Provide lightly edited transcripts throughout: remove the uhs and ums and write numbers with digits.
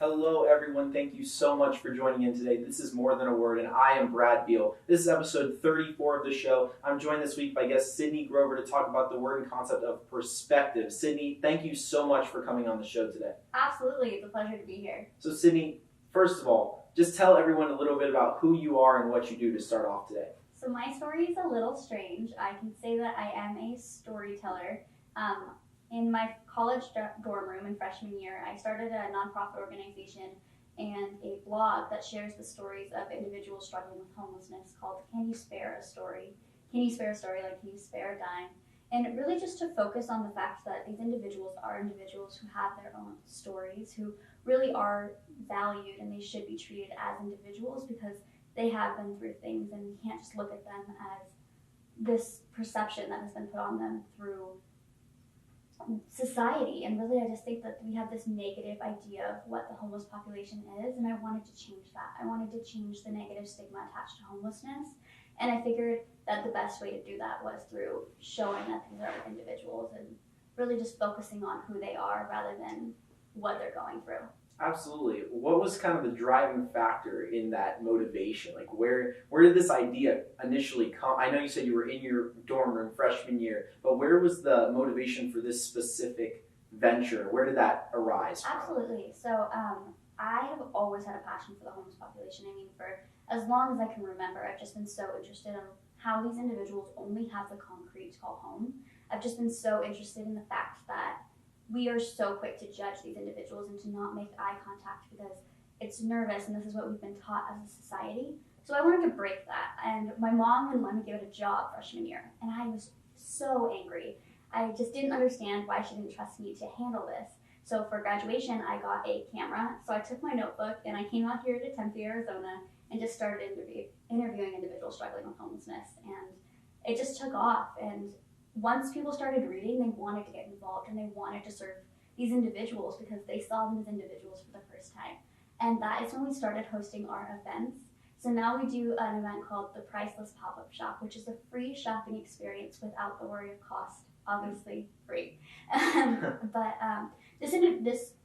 Hello, everyone. Thank you so much for joining in today. This is More Than a Word, and I am Brad Biehl. This is episode 34 of the show. I'm joined this week by guest Sydney Grover to talk about the word and concept of perspective. Sydney, thank you so much for coming on the show today. Absolutely. It's a pleasure to be here. So, Sydney, first of all, just tell everyone a little bit about who you are and what you do to start off today. So my story is a little strange. I can say that I am a storyteller. In my college dorm room in freshman year, I started a nonprofit organization and a blog that shares the stories of individuals struggling with homelessness called Can You Spare a Story? Can you spare a story like Can You Spare a Dime? And really just to focus on the fact that these individuals are individuals who have their own stories, who really are valued and they should be treated as individuals because they have been through things and we can't just look at them as this perception that has been put on them through society. And really I just think that we have this negative idea of what the homeless population is, and I wanted to change that. I wanted to change the negative stigma attached to homelessness, and I figured that the best way to do that was through showing that these are individuals and really just focusing on who they are rather than what they're going through. Absolutely. What was kind of the driving factor in that motivation? Like where did this idea initially come? I know you said you were in your dorm room freshman year, but where was the motivation for this specific venture? Where did that arise from? Absolutely. So I have always had a passion for the homeless population. I mean, for as long as I can remember, I've just been so interested in how these individuals only have the concrete to call home. I've just been so interested in the fact that we are so quick to judge these individuals and to not make eye contact because it's nervous, and this is what we've been taught as a society. So I wanted to break that, and my mom wouldn't let me give it a job freshman year, and I was so angry. I just didn't understand why she didn't trust me to handle this. So for graduation, I got a camera, so I took my notebook and I came out here to Tempe, Arizona, and just started interviewing individuals struggling with homelessness, and it just took off. And once people started reading, they wanted to get involved and they wanted to serve these individuals because they saw them as individuals for the first time. And that is when we started hosting our events. So now we do an event called the Priceless Pop-Up Shop, which is a free shopping experience without the worry of cost, obviously free. But this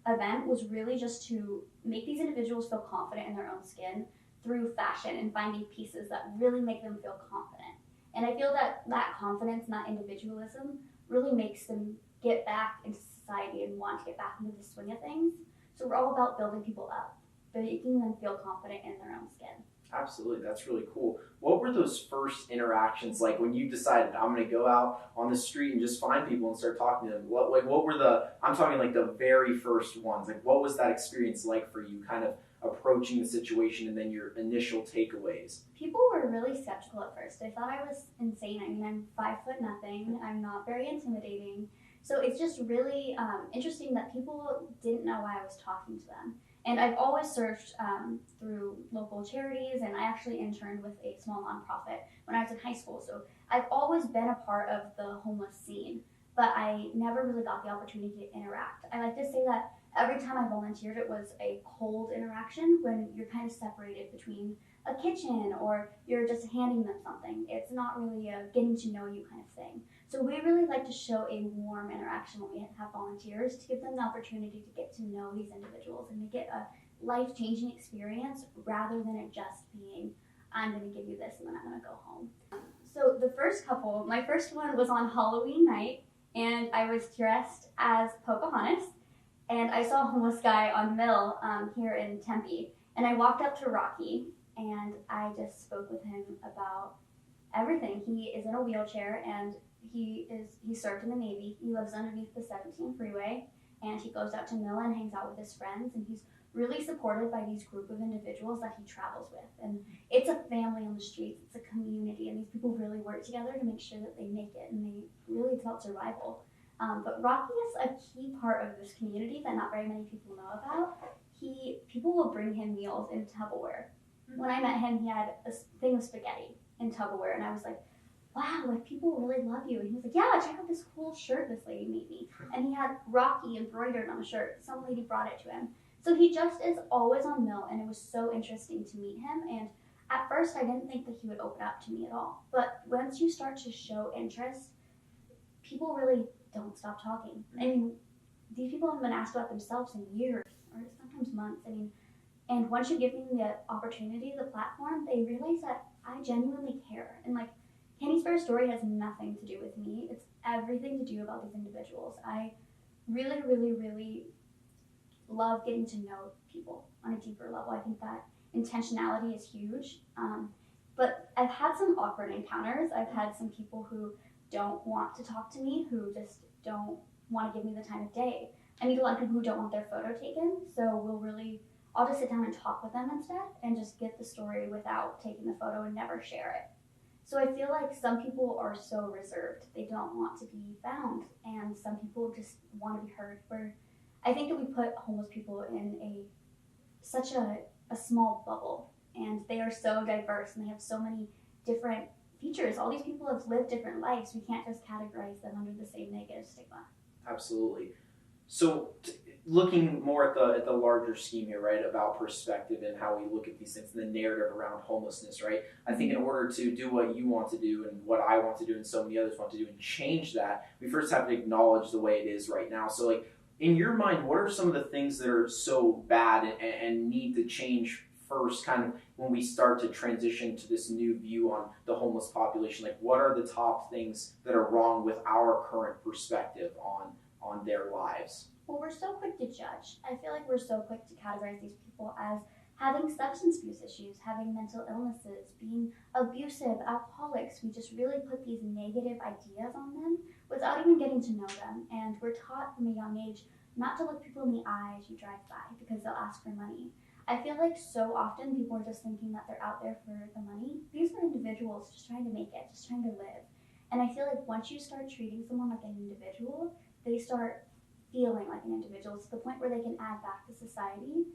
event was really just to make these individuals feel confident in their own skin through fashion and finding pieces that really make them feel confident. And I feel that that confidence and that individualism really makes them get back into society and want to get back into the swing of things. So we're all about building people up, making them feel confident in their own skin. Absolutely, that's really cool. What were those first interactions like when you decided I'm going to go out on the street and just find people and start talking to them? What were I'm talking like the very first ones. Like what was that experience like for you, kind of approaching the situation and then your initial takeaways? People were really skeptical at first. They thought I was insane. I mean, I'm 5'0". I'm not very intimidating. So it's just really interesting that people didn't know why I was talking to them. And I've always searched through local charities, and I actually interned with a small nonprofit when I was in high school. So I've always been a part of the homeless scene, but I never really got the opportunity to interact. I like to say that every time I volunteered, it was a cold interaction when you're kind of separated between a kitchen or you're just handing them something. It's not really a getting to know you kind of thing. So we really like to show a warm interaction when we have volunteers to give them the opportunity to get to know these individuals and to get a life-changing experience rather than it just being, I'm going to give you this and then I'm going to go home. So the first couple, my first one was on Halloween night, and I was dressed as Pocahontas. And I saw a homeless guy on Mill here in Tempe. And I walked up to Rocky and I just spoke with him about everything. He is in a wheelchair and he served in the Navy. He lives underneath the 17 freeway, and he goes out to Mill and hangs out with his friends, and he's really supported by these group of individuals that he travels with. And it's a family on the streets, it's a community, and these people really work together to make sure that they make it, and they really felt survival. But Rocky is a key part of this community that not very many people know about. People will bring him meals in Tupperware. When I met him, he had a thing of spaghetti in Tupperware, and I was like, wow, like people really love you. And he was like, yeah, check out this cool shirt this lady made me. And he had Rocky embroidered on the shirt. Some lady brought it to him. So he just is always on Mill, and it was so interesting to meet him. And at first, I didn't think that he would open up to me at all. But once you start to show interest, people really don't stop talking. I mean, these people haven't been asked about themselves in years, or sometimes sometimes months. I mean, and once you give them the opportunity, the platform, they realize that I genuinely care. And like, Kenny's first story has nothing to do with me. It's everything to do about these individuals. I really, really, really love getting to know people on a deeper level. I think that intentionality is huge. But I've had some awkward encounters. I've had some people who don't want to talk to me, who just don't want to give me the time of day. I meet a lot of people who don't want their photo taken, so I'll just sit down and talk with them instead and just get the story without taking the photo and never share it. So I feel like some people are so reserved. They don't want to be found, and some people just want to be heard. I think that we put homeless people in such a small bubble, and they are so diverse and they have so many different features. All these people have lived different lives. We can't just categorize them under the same negative stigma. Absolutely. So looking more at the larger scheme here, right, about perspective and how we look at these things and the narrative around homelessness, right? I think in order to do what you want to do and what I want to do and so many others want to do and change that, we first have to acknowledge the way it is right now. So like, in your mind, what are some of the things that are so bad and need to change first, kind of when we start to transition to this new view on the homeless population? Like, what are the top things that are wrong with our current perspective on their lives? Well, we're so quick to judge. I feel like we're so quick to categorize these people as having substance abuse issues, having mental illnesses, being abusive, alcoholics. We just really put these negative ideas on them without even getting to know them. And we're taught from a young age not to look people in the eye as you drive by because they'll ask for money. I feel like so often people are just thinking that they're out there for the money. These are individuals just trying to make it, just trying to live. And I feel like once you start treating someone like an individual, they start feeling like an individual to the point where they can add back to society.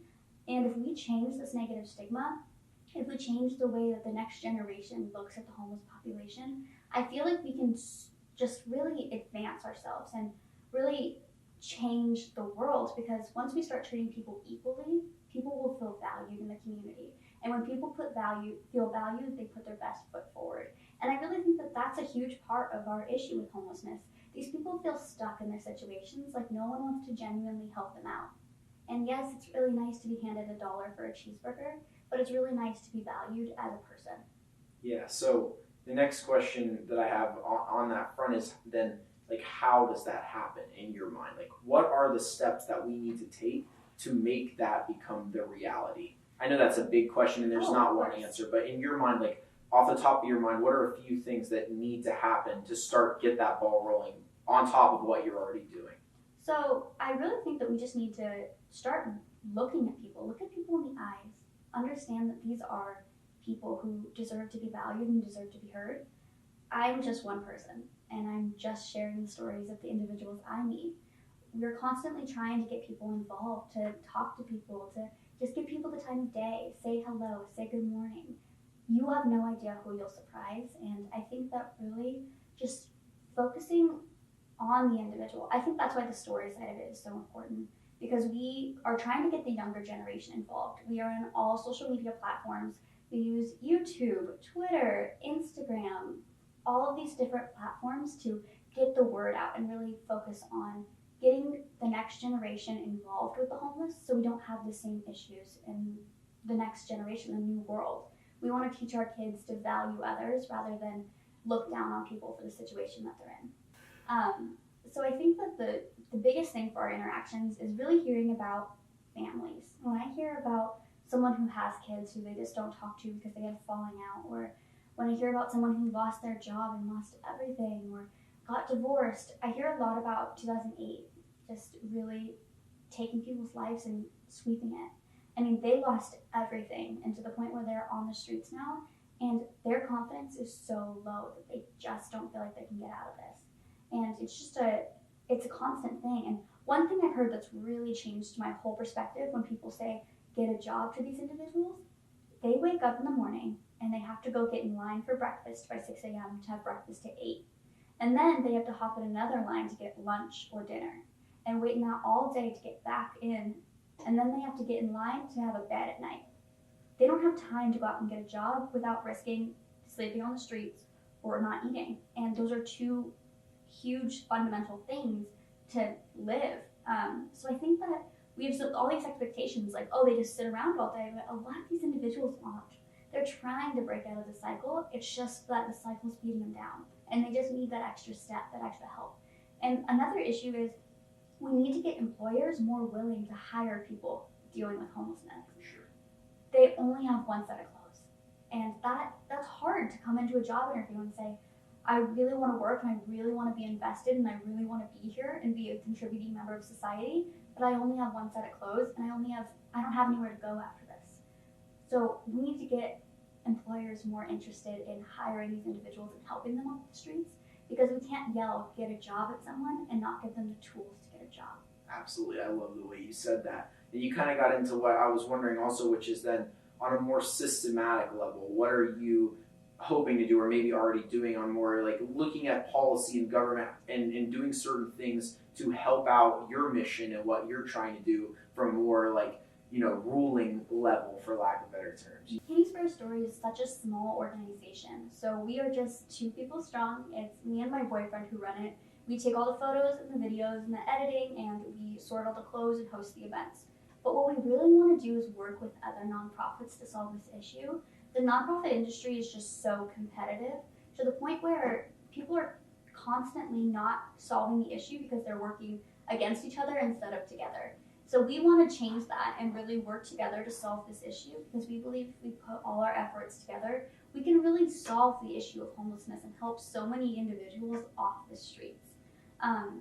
And if we change this negative stigma, if we change the way that the next generation looks at the homeless population, I feel like we can just really advance ourselves and really change the world, because once we start treating people equally, people will feel valued in the community. And when people feel valued, they put their best foot forward. And I really think that that's a huge part of our issue with homelessness. These people feel stuck in their situations, like no one wants to genuinely help them out. And yes, it's really nice to be handed $1 for a cheeseburger, but it's really nice to be valued as a person. Yeah, so the next question that I have on that front is then, like, how does that happen in your mind? Like, what are the steps that we need to take to make that become the reality? I know that's a big question and there's not one answer, but in your mind, like, off the top of your mind, what are a few things that need to happen to get that ball rolling on top of what you're already doing? So I really think that we just need to start looking at people, look at people in the eyes, understand that these are people who deserve to be valued and deserve to be heard. I'm just one person, and I'm just sharing the stories of the individuals I meet. We're constantly trying to get people involved, to talk to people, to just give people the time of day, say hello, say good morning. You have no idea who you'll surprise, and I think that really just focusing on the individual. I think that's why the story side of it is so important, because we are trying to get the younger generation involved. We are in all social media platforms. We use YouTube, Twitter, Instagram, all of these different platforms to get the word out and really focus on getting the next generation involved with the homeless so we don't have the same issues in the next generation, the new world. We want to teach our kids to value others rather than look down on people for the situation that they're in. So I think that the biggest thing for our interactions is really hearing about families. When I hear about someone who has kids who they just don't talk to because they had a falling out, or when I hear about someone who lost their job and lost everything or got divorced, I hear a lot about 2008 just really taking people's lives and sweeping it. I mean, they lost everything, and to the point where they're on the streets now, and their confidence is so low that they just don't feel like they can get out of this. And it's a constant thing. And one thing I've heard that's really changed my whole perspective when people say get a job to these individuals, they wake up in the morning and they have to go get in line for breakfast by 6 a.m. to have breakfast at 8. And then they have to hop in another line to get lunch or dinner and wait in that all day to get back in. And then they have to get in line to have a bed at night. They don't have time to go out and get a job without risking sleeping on the streets or not eating. And those are two huge fundamental things to live. So I think that we have all these expectations, like, oh, they just sit around all day. But a lot of these individuals aren't. They're trying to break out of the cycle. It's just that the cycle's beating them down, and they just need that extra step, that extra help. And another issue is we need to get employers more willing to hire people dealing with homelessness. Sure. They only have one set of clothes, and that's hard to come into a job interview and say, I really want to work and I really want to be invested and I really want to be here and be a contributing member of society, but I only have one set of clothes and I don't have anywhere to go after this. So we need to get employers more interested in hiring these individuals and helping them off the streets, because we can't yell, get a job at someone and not give them the tools to get a job. Absolutely. I love the way you said that. And you kind of got into what I was wondering also, which is then on a more systematic level, what are you hoping to do or maybe already doing on more like looking at policy and government and doing certain things to help out your mission and what you're trying to do from more like, ruling level, for lack of better terms? Kingsbury Story is such a small organization. So we are just 2 people strong. It's me and my boyfriend who run it. We take all the photos and the videos and the editing, and we sort all the clothes and host the events. But what we really want to do is work with other nonprofits to solve this issue. The nonprofit industry is just so competitive to the point where people are constantly not solving the issue because they're working against each other instead of together. So we want to change that and really work together to solve this issue, because we believe if we put all our efforts together, we can really solve the issue of homelessness and help so many individuals off the streets.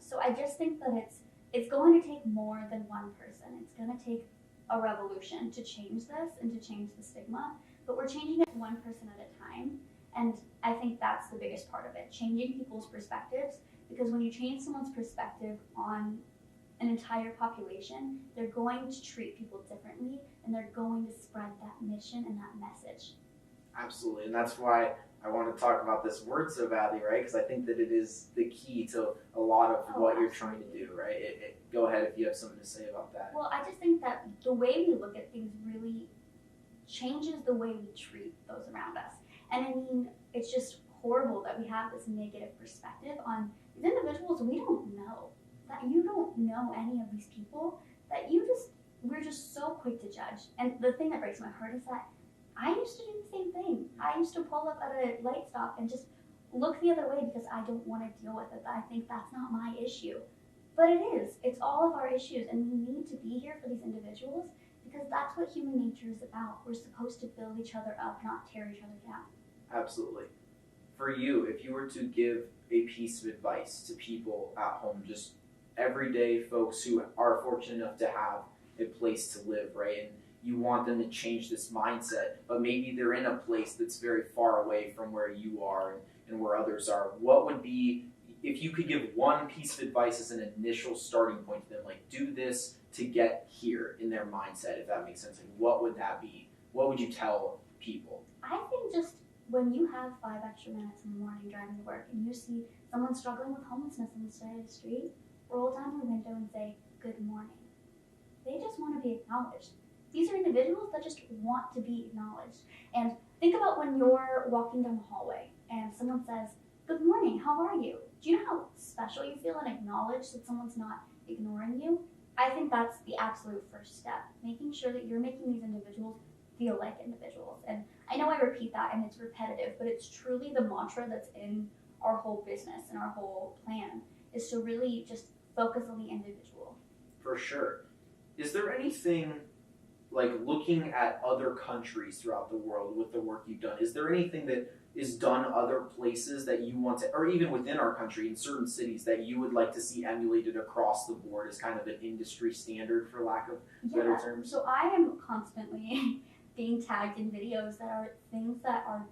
So I just think that it's going to take more than one person. It's going to take a revolution to change this and to change the stigma, but we're changing it one person at a time. And I think that's the biggest part of it, changing people's perspectives, because when you change someone's perspective on an entire population, they're going to treat people differently and they're going to spread that mission and that message. Absolutely. And that's why I want to talk about this word so badly, right? Because I think that it is the key to a lot of what you're trying to do, right? Go ahead if you have something to say about that. Well, I just think that the way we look at things really changes the way we treat those around us. And I mean, it's just horrible that we have this negative perspective on these individuals we don't know. That you don't know any of these people, that we're just so quick to judge. And the thing that breaks my heart is that I used to do the same thing. I used to pull up at a light stop and just look the other way because I don't want to deal with it. I think that's not my issue. But it is. It's all of our issues, and we need to be here for these individuals because that's what human nature is about. We're supposed to build each other up, not tear each other down. Absolutely. For you, if you were to give a piece of advice to people at home, just everyday folks who are fortunate enough to have a place to live, right? And you want them to change this mindset, but maybe they're in a place that's very far away from where you are and where others are. What would be, if you could give one piece of advice as an initial starting point to them, like do this to get here in their mindset, if that makes sense, like what would that be? What would you tell people? I think just when you have 5 extra minutes in the morning driving to work and you see someone struggling with homelessness on the side of the street, roll down your window and say, good morning. They just want to be acknowledged. These are individuals that just want to be acknowledged. And think about when you're walking down the hallway and someone says, good morning, how are you? Do you know how special you feel and acknowledged that someone's not ignoring you? I think that's the absolute first step, making sure that you're making these individuals feel like individuals. And I know I repeat that and it's repetitive, but it's truly the mantra that's in our whole business and our whole plan, is to really just focus on the individual. For sure. Is there anything, like looking at other countries throughout the world with the work you've done, is there anything that is done other places that you want to, or even within our country in certain cities, that you would like to see emulated across the board as kind of an industry standard, for lack of better terms? So I am constantly being tagged in videos that are things that are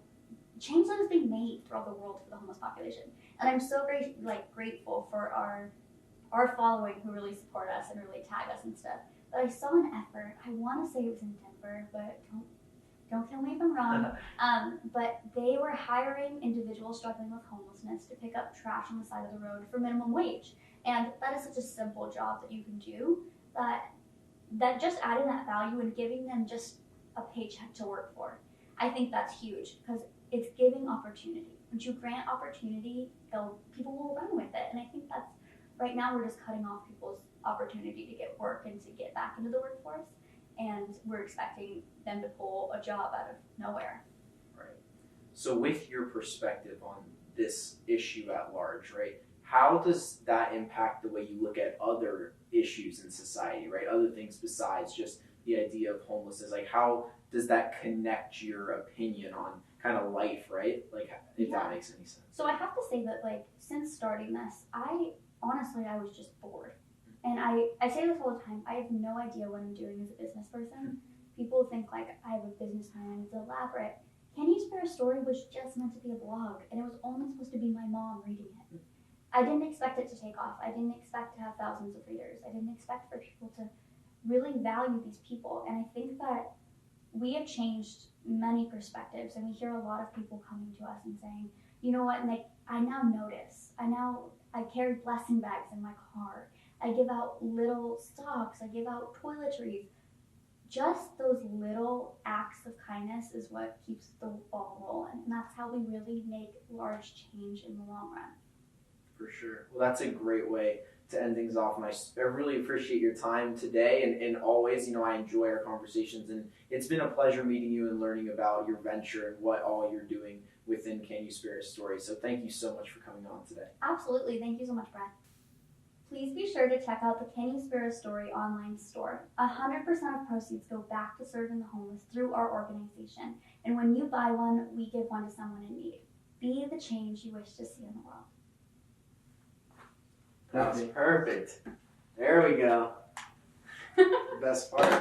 change that is being made throughout the world for the homeless population. And I'm so grateful for our following who really support us and really tag us and stuff. But I saw an effort, I want to say it was in Denver, but don't kill me if I'm wrong. But they were hiring individuals struggling with homelessness to pick up trash on the side of the road for minimum wage. And that is such a simple job that you can do, that just adding that value and giving them just a paycheck to work for. I think that's huge because it's giving opportunity. Once you grant opportunity, people will run with it. And I think that's, right now we're just cutting off people's opportunity to get work and to get back into the workforce. And we're expecting them to pull a job out of nowhere. Right. So with your perspective on this issue at large, right, how does that impact the way you look at other issues in society, right? Other things besides just the idea of homelessness. Like, how does that connect your opinion on kind of life, right? Like, if that makes any sense. So I have to say that, like, since starting this, I was just bored. And I say this all the time, I have no idea what I'm doing as a business person. People think, like, I have a business plan, it's elaborate. Can You Spare a Story was just meant to be a blog, and it was only supposed to be my mom reading it. I didn't expect it to take off. I didn't expect to have thousands of readers. I didn't expect for people to really value these people. And I think that we have changed many perspectives, and we hear a lot of people coming to us and saying, you know what, Nick, I now notice. I carry blessing bags in my car. I give out little socks. I give out toiletries. Just those little acts of kindness is what keeps the ball rolling. And that's how we really make large change in the long run. For sure. Well, that's a great way to end things off. And I really appreciate your time today. And always, you know, I enjoy our conversations. And it's been a pleasure meeting you and learning about your venture and what all you're doing within Can You Spare a Story. So thank you so much for coming on today. Absolutely. Thank you so much, Brad. Please be sure to check out the Can You Spare a Story online store. 100% of proceeds go back to serving the homeless through our organization. And when you buy one, we give one to someone in need. Be the change you wish to see in the world. That was perfect. There we go. The best part.